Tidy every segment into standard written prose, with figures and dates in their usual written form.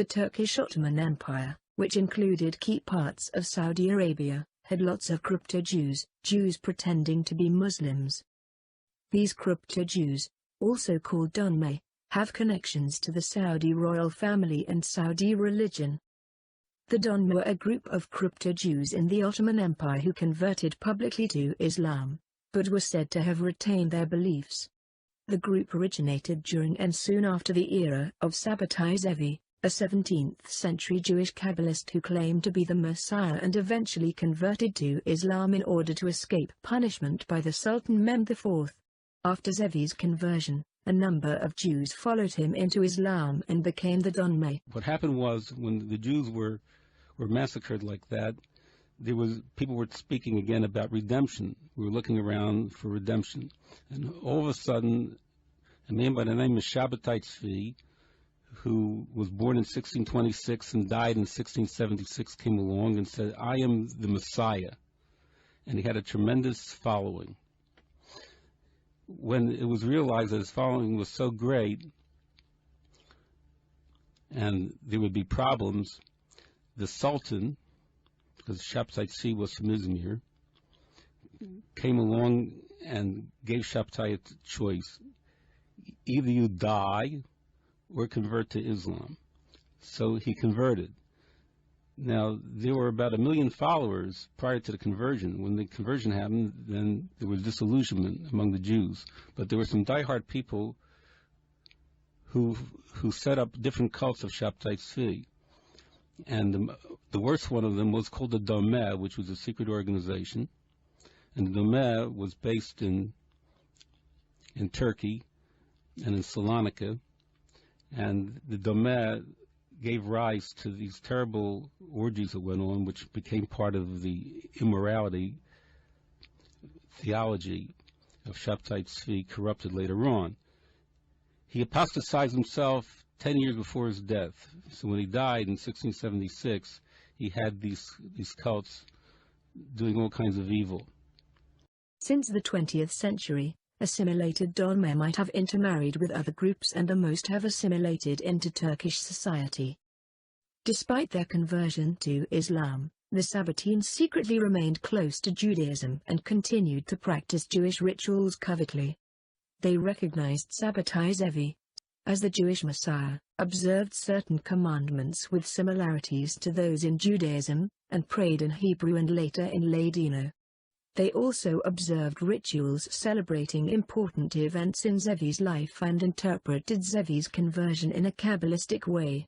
The Turkish Ottoman Empire, which included key parts of Saudi Arabia, had lots of crypto-Jews, Jews pretending to be Muslims. These crypto-Jews, also called donme, have connections to the Saudi royal family and Saudi religion. The donme were a group of crypto-Jews in the Ottoman Empire who converted publicly to Islam, but were said to have retained their beliefs. The group originated during and soon after the era of Sabbatai Zevi, a 17th-century Jewish Kabbalist who claimed to be the Messiah and eventually converted to Islam in order to escape punishment by the Sultan Mehmed IV. After Zevi's conversion, a number of Jews followed him into Islam and became the donme. What happened was, when the Jews were massacred like that, people were speaking again about redemption. We were looking around for redemption. And all of a sudden, a man by the name of Shabbatai Tzvi, who was born in 1626 and died in 1676, came along and said, "I am the Messiah." And he had a tremendous following. When it was realized that his following was so great and there would be problems, the Sultan, because Shabbatai Tzvi was from Izmir, came along and gave Shabbatai a choice. Either you die or convert to Islam. So he converted. Now, there were about 1 million followers prior to the conversion. When the conversion happened, then there was disillusionment among the Jews. But there were some diehard people who set up different cults of Shabbatai Tzvi. And the worst one of them was called the Domeh, which was a secret organization. And the Domeh was based in Turkey and in Salonika. And the Domeh gave rise to these terrible orgies that went on, which became part of the immorality theology of Shabbatai Tzvi, corrupted later on. He apostatized himself 10 years before his death. So when he died in 1676, he had these cults doing all kinds of evil. Since the 20th century, assimilated donme might have intermarried with other groups and the most have assimilated into Turkish society. Despite their conversion to Islam, the Sabbateans secretly remained close to Judaism and continued to practice Jewish rituals covertly. They recognized Sabbatai Zevi as the Jewish Messiah, observed certain commandments with similarities to those in Judaism, and prayed in Hebrew and later in Ladino. They also observed rituals celebrating important events in Zevi's life and interpreted Zevi's conversion in a Kabbalistic way.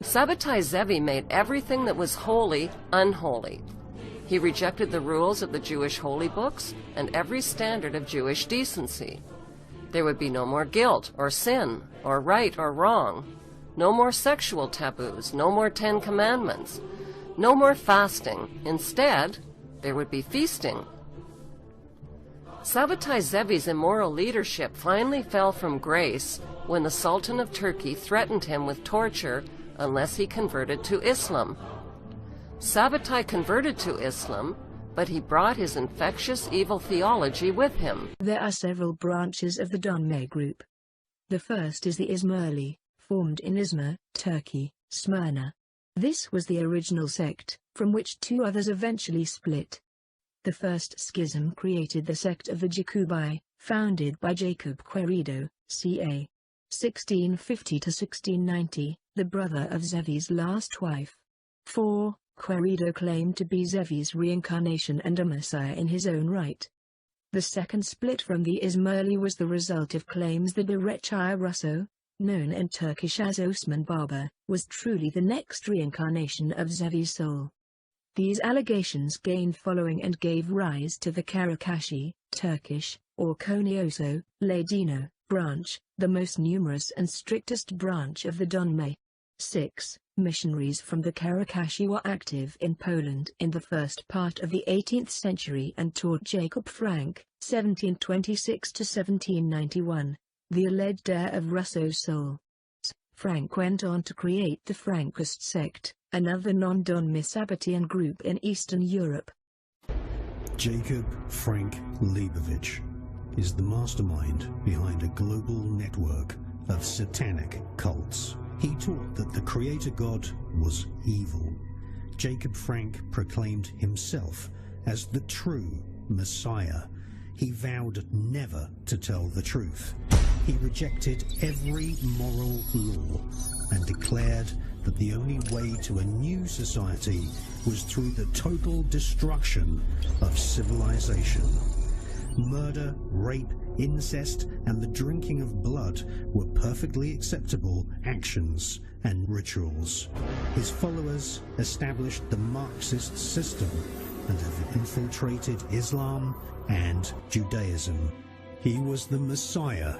Sabbatai Zevi made everything that was holy unholy. He rejected the rules of the Jewish holy books and every standard of Jewish decency. There would be no more guilt or sin or right or wrong, no more sexual taboos, no more 10 commandments, no more fasting. Instead, there would be feasting. Sabbatai Zevi's immoral leadership finally fell from grace when the Sultan of Turkey threatened him with torture unless he converted to Islam. Sabbatai converted to Islam, but he brought his infectious evil theology with him. There are several branches of the donme group. The first is the Izmirli, formed in Izmir, Turkey, Smyrna. This was the original sect, from which 2 others eventually split. The first schism created the sect of the Jacobi, founded by Jacob Querido, ca. 1650 to 1690, the brother of Zevi's last wife. 4. Querido claimed to be Zevi's reincarnation and a messiah in his own right. The second split from the Izmirli was the result of claims that Berechi Russo, known in Turkish as Osman Baba, was truly the next reincarnation of Zevi's soul. These allegations gained following and gave rise to the Karakashi, Turkish, or Konioso, Ladino, branch, the most numerous and strictest branch of the donme. 6. Missionaries from the Karakashi were active in Poland in the first part of the 18th century and taught Jacob Frank, 1726 to 1791, the alleged heir of Russo's soul. Frank went on to create the Frankist sect, another non-donme Sabbatean group in Eastern Europe. Jacob Frank Leibovich is the mastermind behind a global network of satanic cults. He taught that the Creator God was evil. Jacob Frank proclaimed himself as the true Messiah. He vowed never to tell the truth. He rejected every moral law and declared that the only way to a new society was through the total destruction of civilization. Murder, rape, incest, and the drinking of blood were perfectly acceptable actions and rituals. His followers established the Marxist system and have infiltrated Islam and Judaism. He was the Messiah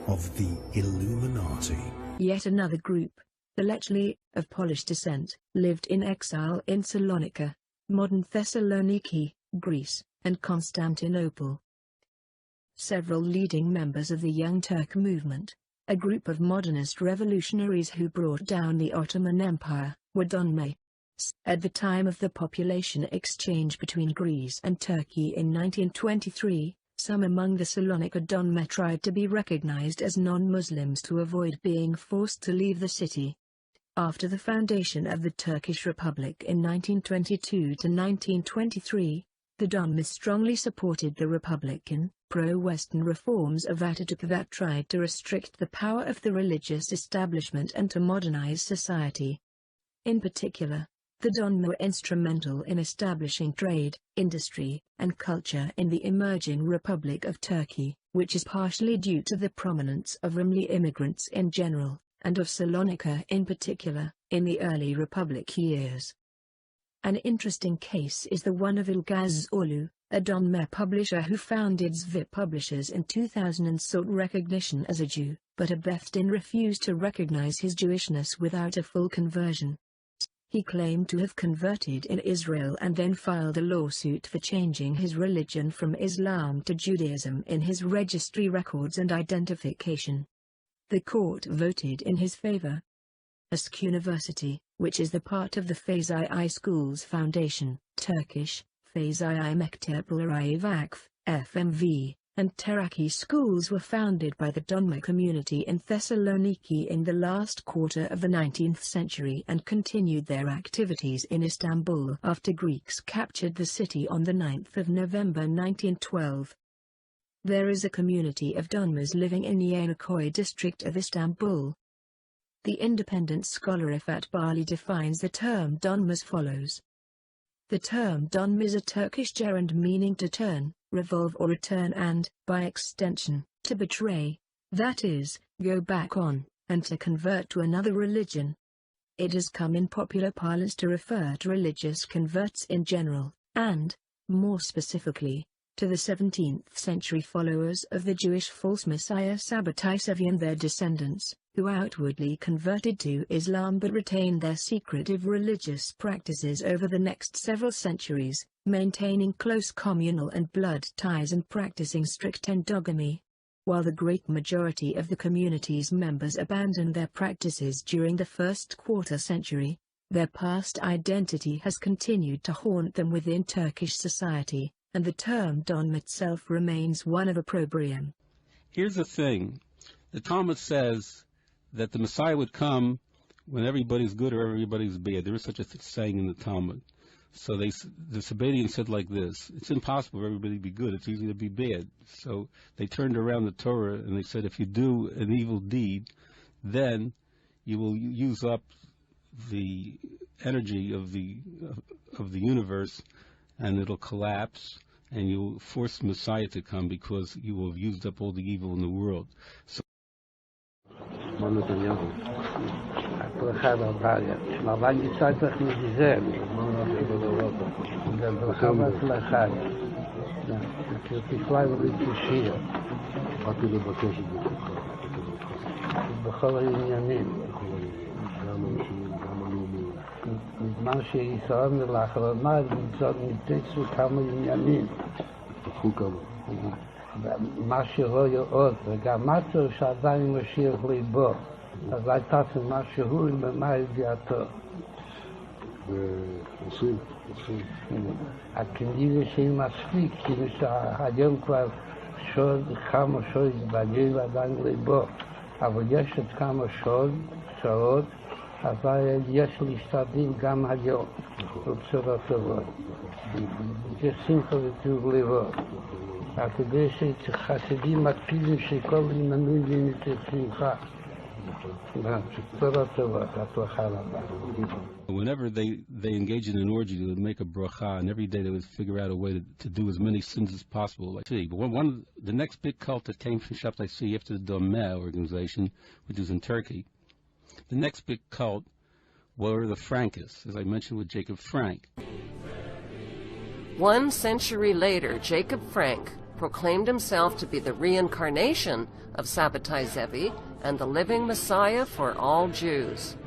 of the Illuminati. Yet another group, the Lechli, of Polish descent, lived in exile in Salonika, modern Thessaloniki, Greece, and Constantinople. Several leading members of the Young Turk movement, a group of modernist revolutionaries who brought down the Ottoman Empire, were Donme. At the time of the population exchange between Greece and Turkey in 1923, some among the Salonika Donme tried to be recognized as non-Muslims to avoid being forced to leave the city. After the foundation of the Turkish Republic in 1922 to 1923, the Donme strongly supported the Republican, pro-Western reforms of Ataturk that tried to restrict the power of the religious establishment and to modernize society. In particular, the Donme were instrumental in establishing trade, industry, and culture in the emerging Republic of Turkey, which is partially due to the prominence of Rumeli immigrants in general, and of Salonika in particular, in the early Republic years. An interesting case is the one of Ilgaz Orlu, a Donme publisher who founded Zvi Publishers in 2000 and sought recognition as a Jew, but Abefdin refused to recognize his Jewishness without a full conversion. He claimed to have converted in Israel and then filed a lawsuit for changing his religion from Islam to Judaism in his registry records and identification. The court voted in his favor. Ask University, which is the part of the Fezai Schools Foundation, Turkish, Fezai Mektepler Vakf, FMV, and Teraki schools were founded by the Donme community in Thessaloniki in the last quarter of the 19th century and continued their activities in Istanbul after Greeks captured the city on the 9th of November 1912. There is a community of Donmes living in the Yenikoi district of Istanbul. The independent scholar Ifat Bali defines the term Donme as follows. The term Donme is a Turkish gerund meaning to turn, revolve or return and, by extension, to betray, that is, go back on, and to convert to another religion. It has come in popular parlance to refer to religious converts in general, and, more specifically, to the 17th century followers of the Jewish false messiah Sabbatai Sevi and their descendants, who outwardly converted to Islam but retained their secretive religious practices over the next several centuries, maintaining close communal and blood ties and practicing strict endogamy. While the great majority of the community's members abandoned their practices during the first quarter century, their past identity has continued to haunt them within Turkish society, and the term Donme itself remains one of opprobrium. Here's the thing. The Talmud says that the Messiah would come when everybody's good or everybody's bad. There is such a saying in the Talmud. So the Sabbatians said like this: it's impossible for everybody to be good, it's easy to be bad. So they turned around the Torah and they said if you do an evil deed, then you will use up the energy of the universe and it'll collapse and you'll force Messiah to come because you will have used up all the evil in the world. So בזמן שישראל לאחרונה ניתצו כמה עניינים. מה שרואה עוד, וגם מצור שעדיין משיח ליבו. אז הייתה משהו במה ידיעתו. הכנראה שהיא מספיק, כאילו שהיום כבר כמה שוד בגיר ועדיין ליבו. אבל יש את כמה שוד saud, אבל יש להשתדל גם היום בבשורות טובות. יש שמחה וטוב לבב. כדי שחסידים מקפידים שכל מנוי ונצא שמחה. בשורות טובות, הצלחה רבה. Whenever they engage in an orgy, they would make a bracha, and every day they would figure out a way to do as many sins as possible. Like, but the next big cult that came from Shabtai Tzvi after the Domeh organization, which is in Turkey, the next big cult were the Frankists, as I mentioned with Jacob Frank. 1 century later, Jacob Frank proclaimed himself to be the reincarnation of Sabbatai Zevi and the living Messiah for all Jews.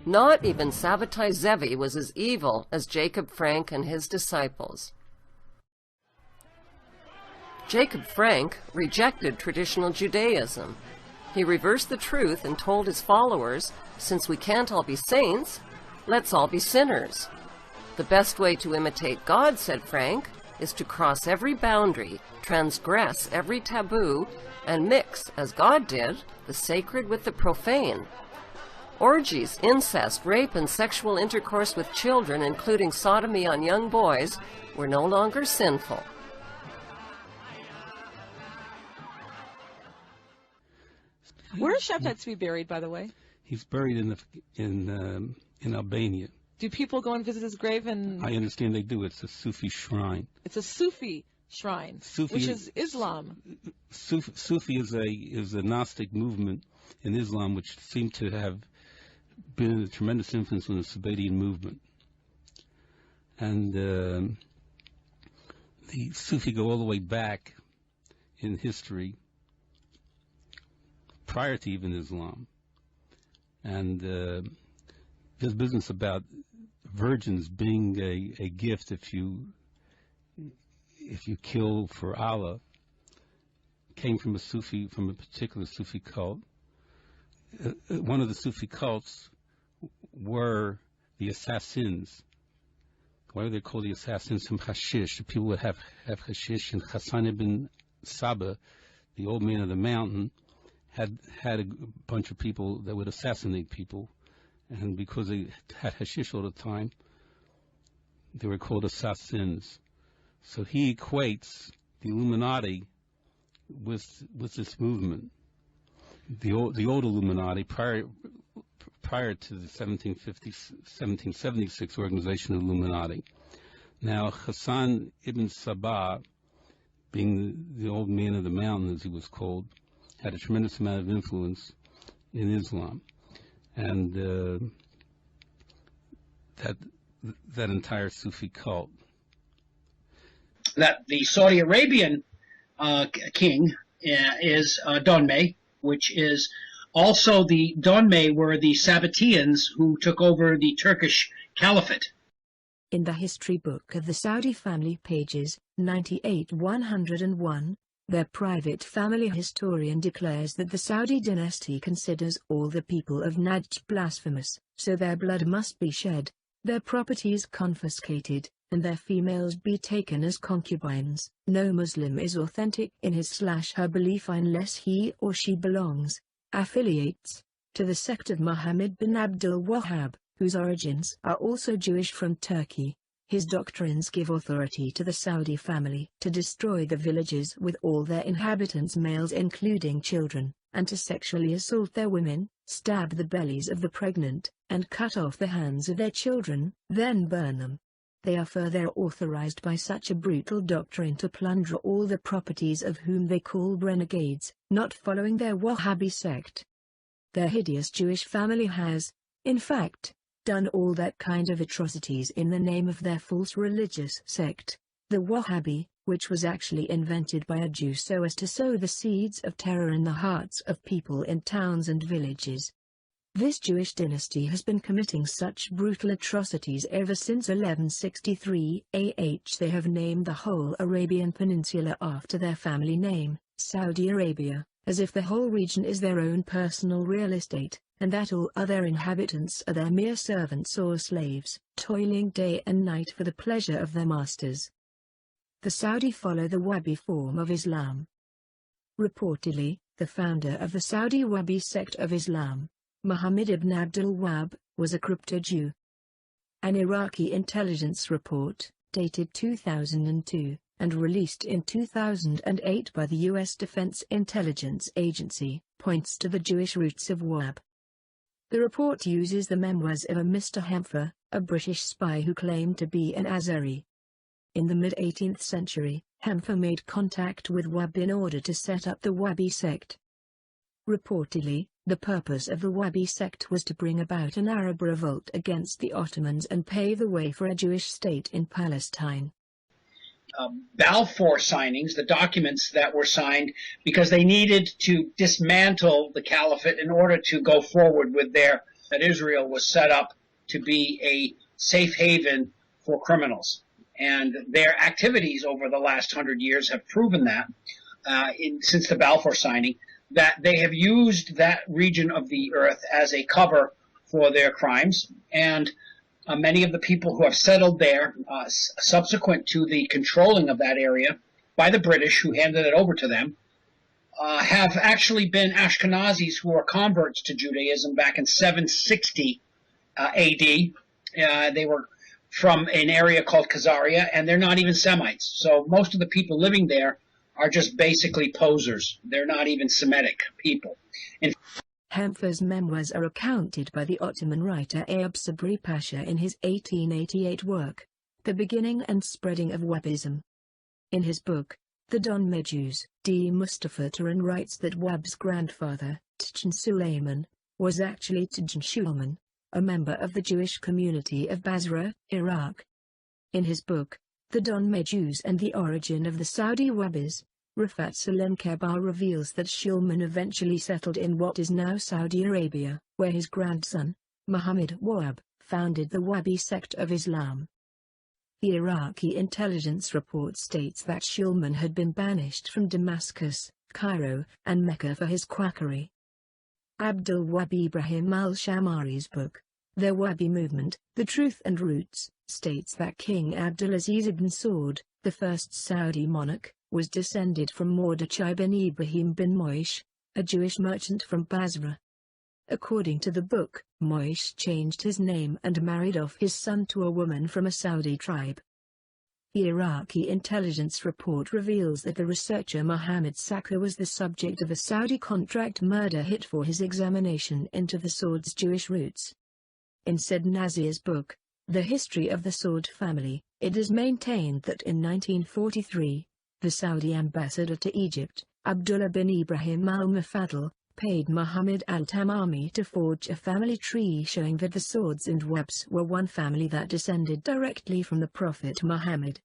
Not even Sabbatai Zevi was as evil as Jacob Frank and his disciples. Jacob Frank rejected traditional Judaism. He reversed the truth and told his followers, since we can't all be saints, let's all be sinners. The best way to imitate God, said Frank, is to cross every boundary, transgress every taboo, and mix, as God did, the sacred with the profane. Orgies, incest, rape, and sexual intercourse with children, including sodomy on young boys, were no longer sinful. Where is Shabtai Tzvi buried, by the way? He's buried in Albania. Do people go and visit his grave? And I understand they do. It's a Sufi shrine. It's a Sufi shrine, which is Islam. Sufi is a Gnostic movement in Islam, which seemed to have been a tremendous influence on the Sabbatian movement. And the Sufi go all the way back in history, prior to even Islam. And this business about virgins being a gift if you kill for Allah came from a particular Sufi cult. One of the Sufi cults were the assassins. Why were they called the assassins? From hashish. The people would have hashish, and Hassan ibn Saba, the old man of the mountain, had a bunch of people that would assassinate people, and because they had hashish all the time, they were called assassins. So he equates the Illuminati with this movement. The old Illuminati prior to the 1776 organization of Illuminati. Now Hassan ibn Sabah, being the old man of the mountain as he was called, had a tremendous amount of influence in Islam, and that entire Sufi cult. That the Saudi Arabian king is Donmei, which is also the Donmei were the Sabbatians who took over the Turkish Caliphate. In the history book of the Saudi family, pages 98-101, their private family historian declares that the Saudi dynasty considers all the people of Najd blasphemous, so their blood must be shed, their properties confiscated, and their females be taken as concubines. No Muslim is authentic in his/her belief unless he or she affiliates to the sect of Muhammad bin Abdul Wahhab, whose origins are also Jewish from Turkey. His doctrines give authority to the Saudi family to destroy the villages with all their inhabitants, males including children, and to sexually assault their women, stab the bellies of the pregnant, and cut off the hands of their children, then burn them. They are further authorized by such a brutal doctrine to plunder all the properties of whom they call renegades, not following their Wahhabi sect. Their hideous Jewish family has, in fact, done all that kind of atrocities in the name of their false religious sect, the Wahhabi, which was actually invented by a Jew so as to sow the seeds of terror in the hearts of people in towns and villages. This Jewish dynasty has been committing such brutal atrocities ever since 1163 AH. They have named the whole Arabian Peninsula after their family name, Saudi Arabia, as if the whole region is their own personal real estate, and that all other inhabitants are their mere servants or slaves, toiling day and night for the pleasure of their masters. The Saudi follow the Wahhabi form of Islam. Reportedly, the founder of the Saudi Wahhabi sect of Islam, Muhammad ibn Abdul Wahhab, was a crypto-Jew. An Iraqi intelligence report, dated 2002, and released in 2008 by the U.S. Defense Intelligence Agency, points to the Jewish roots of Wahhab. The report uses the memoirs of a Mr. Hempher, a British spy who claimed to be an Azeri. In the mid-18th century, Hempher made contact with Wahhab in order to set up the Wahhabi sect. Reportedly, the purpose of the Wahhabi sect was to bring about an Arab revolt against the Ottomans and pave the way for a Jewish state in Palestine. Balfour signings, the documents that were signed because they needed to dismantle the caliphate in order to go forward with that Israel was set up to be a safe haven for criminals. And their activities over the last 100 years have proven that, since the Balfour signing, that they have used that region of the earth as a cover for their crimes. And many of the people who have settled there, subsequent to the controlling of that area by the British, who handed it over to them, have actually been Ashkenazis who were converts to Judaism back in 760 A.D. They were from an area called Khazaria, and they're not even Semites. So most of the people living there are just basically posers. They're not even Semitic people. Hempher's memoirs are accounted by the Ottoman writer Ayub Sabri Pasha in his 1888 work, The Beginning and Spreading of Wahhabism. In his book, The Donmeh Jews, D. Mustafa Turan writes that Wahhab's grandfather, Tijjan Suleiman, was actually Tijjan Shulman, a member of the Jewish community of Basra, Iraq. In his book, The Donmeh Jews and the Origin of the Saudi Wahhabis, Rafat Salemkebbar reveals that Shulman eventually settled in what is now Saudi Arabia, where his grandson, Muhammad Wahhab, founded the Wahhabi sect of Islam. The Iraqi intelligence report states that Shulman had been banished from Damascus, Cairo, and Mecca for his quackery. Abdul Wahhab Ibrahim al-Shamari's book, The Wahhabi Movement, The Truth and Roots, states that King Abdulaziz ibn Saud, the first Saudi monarch, was descended from Mordechai bin Ibrahim bin Moish, a Jewish merchant from Basra. According to the book, Moish changed his name and married off his son to a woman from a Saudi tribe. The Iraqi intelligence report reveals that the researcher Mohammed Sakhr was the subject of a Saudi contract murder hit for his examination into the Saud's Jewish roots. In Said Nazir's book, The History of the Saud Family, it is maintained that in 1943, the Saudi ambassador to Egypt, Abdullah bin Ibrahim al-Mufadal, paid Muhammad al-Tamami to forge a family tree showing that the Sauds and Wahhabs were one family that descended directly from the Prophet Muhammad.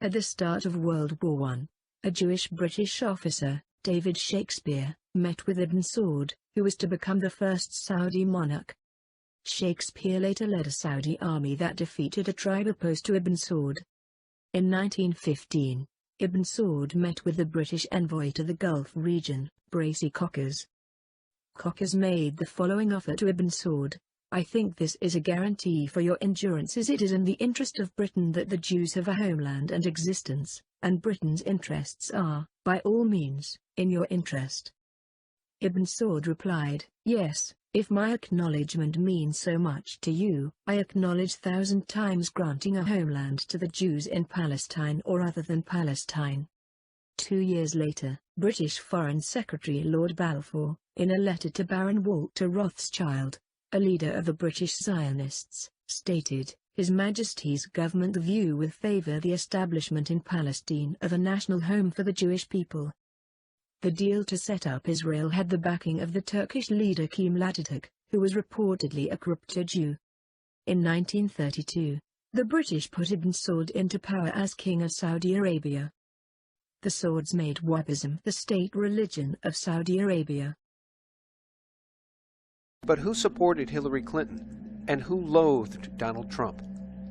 At the start of World War I, a Jewish British officer, David Shakespeare, met with Ibn Saud, who was to become the first Saudi monarch. Shakespeare later led a Saudi army that defeated a tribe opposed to Ibn Saud. In 1915, Ibn Saud met with the British envoy to the Gulf region, Bracy Cockers. Cockers made the following offer to Ibn Saud: "I think this is a guarantee for your endurance, as it is in the interest of Britain that the Jews have a homeland and existence, and Britain's interests are, by all means, in your interest." Ibn Saud replied, "Yes, if my acknowledgement means so much to you, I acknowledge 1,000 times granting a homeland to the Jews in Palestine or other than Palestine." 2 years later, British Foreign Secretary Lord Balfour, in a letter to Baron Walter Rothschild, a leader of the British Zionists, stated, "His Majesty's government view with favour the establishment in Palestine of a national home for the Jewish people." The deal to set up Israel had the backing of the Turkish leader Kemal Atatürk, who was reportedly a crypto-Jew. In 1932, the British put Ibn Saud into power as King of Saudi Arabia. The Sauds made Wahhabism the state religion of Saudi Arabia. But who supported Hillary Clinton, and who loathed Donald Trump?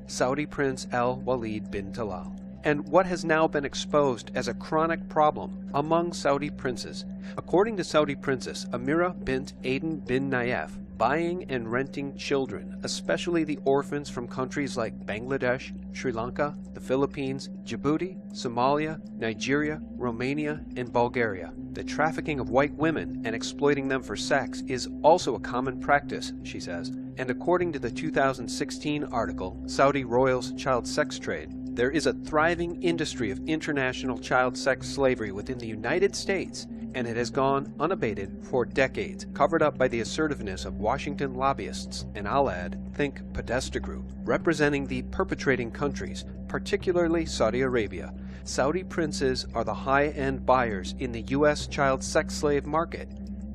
Saudi Prince Al-Walid bin Talal. And what has now been exposed as a chronic problem among Saudi princes. According to Saudi Princess Amira bint Aden bin Nayef, buying and renting children, especially the orphans from countries like Bangladesh, Sri Lanka, the Philippines, Djibouti, Somalia, Nigeria, Romania, and Bulgaria. The trafficking of white women and exploiting them for sex is also a common practice, she says. And according to the 2016 article, Saudi Royal's Child Sex Trade, there is a thriving industry of international child sex slavery within the United States, and it has gone unabated for decades, covered up by the assertiveness of Washington lobbyists, and I'll add, think Podesta Group, representing the perpetrating countries, particularly Saudi Arabia. Saudi princes are the high-end buyers in the U.S. child sex slave market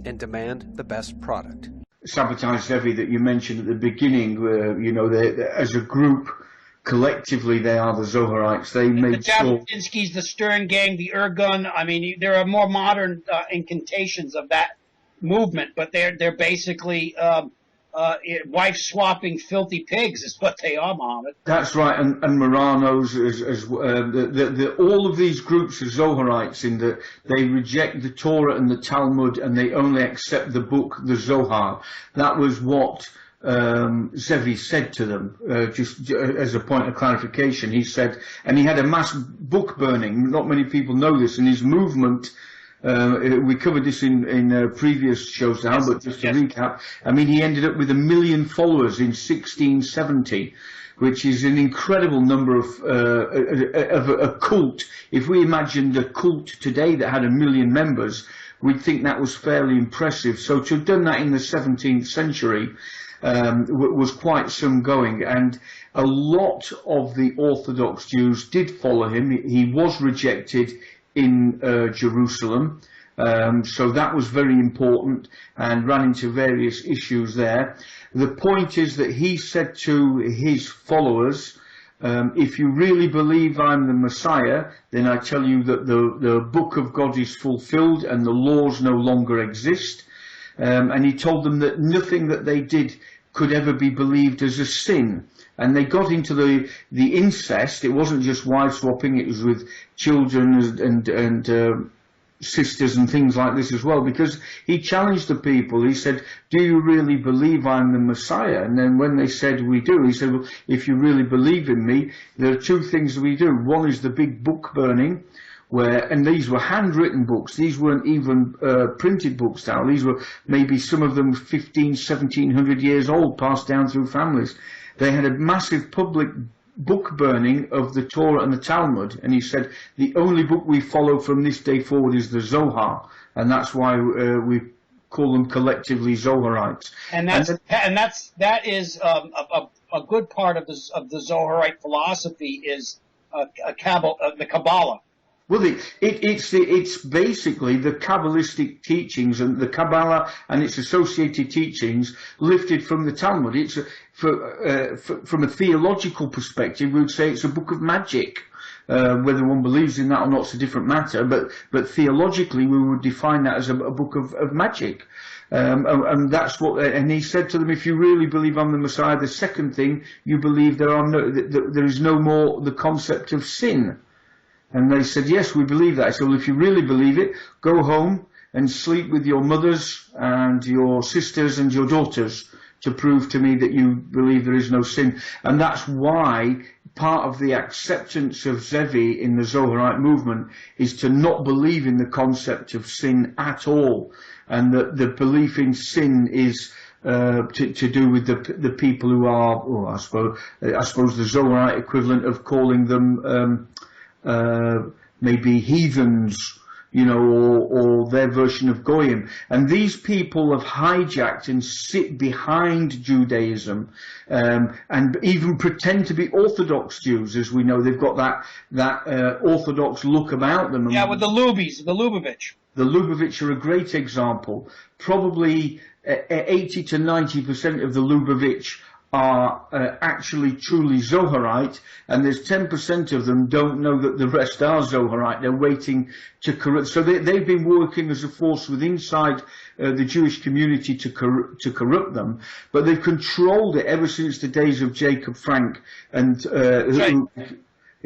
and demand the best product. Sabotage Zevi that you mentioned at the beginning, you know, as a group, collectively they are the Zoharites. They made the Jabotinskis, the Stern Gang, the Irgun. I mean, there are more modern incantations of that movement, but they're basically wife-swapping filthy pigs is what they are, Mohammed. That's right, and Marranos, all of these groups of Zoharites, in that they reject the Torah and the Talmud, and they only accept the book, the Zohar. That was what Zevi said to them, just as a point of clarification. He said, and he had a mass book burning. Not many people know this, and his movement, we covered this in previous shows now, but just to recap, I mean, he ended up with 1 million followers in 1670, which is an incredible number of a cult. If we imagined a cult today that had 1 million members, we'd think that was fairly impressive. So to have done that in the 17th century was quite some going, and a lot of the Orthodox Jews did follow him. He was rejected in Jerusalem, so that was very important, and ran into various issues there. The point is that he said to his followers, if you really believe I'm the Messiah, then I tell you that the book of God is fulfilled and the laws no longer exist. And he told them that nothing that they did could ever be believed as a sin. And they got into the incest. It wasn't just wife swapping, it was with children and sisters and things like this as well, because he challenged the people. He said, do you really believe I'm the Messiah? And then when they said we do, he said, well, if you really believe in me, there are two things we do. One is the big book burning, and these were handwritten books. These weren't even printed books now. These were maybe some of them 1700 years old, passed down through families. They had a massive public book burning of the Torah and the Talmud, and he said the only book we follow from this day forward is the Zohar, and that's why we call them collectively Zoharites. And that is a good part of the Zoharite philosophy is the Kabbalah. Well, it's basically the Kabbalistic teachings and the Kabbalah and its associated teachings lifted from the Talmud. It's from a theological perspective, we would say it's a book of magic. Whether one believes in that or not is a different matter, but theologically we would define that as a book of magic. And that's what, and he said to them, if you really believe I'm the Messiah, the second thing, you believe there is no more the concept of sin. And they said, yes, we believe that. I said, well, if you really believe it, go home and sleep with your mothers and your sisters and your daughters to prove to me that you believe there is no sin. And that's why part of the acceptance of Zevi in the Zoharite movement is to not believe in the concept of sin at all. And that the belief in sin is to do with the people who are, I suppose the Zoharite equivalent of calling them maybe heathens, you know, or their version of Goyim. And these people have hijacked and sit behind Judaism, and even pretend to be Orthodox Jews. As we know, they've got that Orthodox look about them. Yeah, with the Lubavitch. The Lubavitch are a great example. Probably 80 to 90% of the Lubavitch are actually truly Zoharite, and there's 10% of them don't know that the rest are Zoharite. They're waiting to corrupt. So they've been working as a force within inside the Jewish community to corrupt them, but they've controlled it ever since the days of Jacob Frank and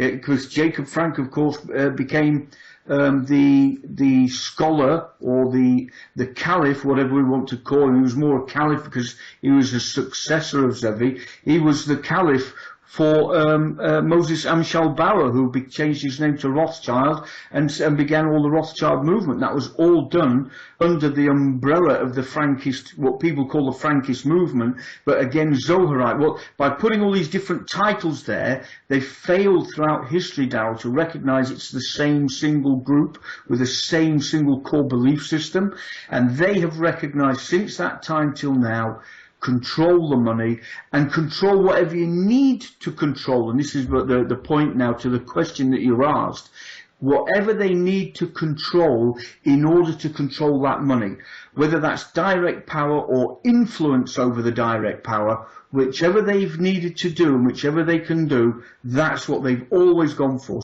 because Jacob Frank, of course, became the scholar or the caliph, whatever we want to call him. He was more a caliph because he was a successor of Zevi. He was the caliph for Moses Amschel Bauer, who changed his name to Rothschild and began all the Rothschild movement. That was all done under the umbrella of the Frankist, what people call the Frankist movement, but again Zoharite. Well, by putting all these different titles there, they failed throughout history now to recognize it's the same single group with the same single core belief system, and they have recognized since that time till now, control the money and control whatever you need to control. And this is the point now to the question that you asked. Whatever they need to control in order to control that money, whether that's direct power or influence over the direct power, whichever they've needed to do and whichever they can do, that's what they've always gone for.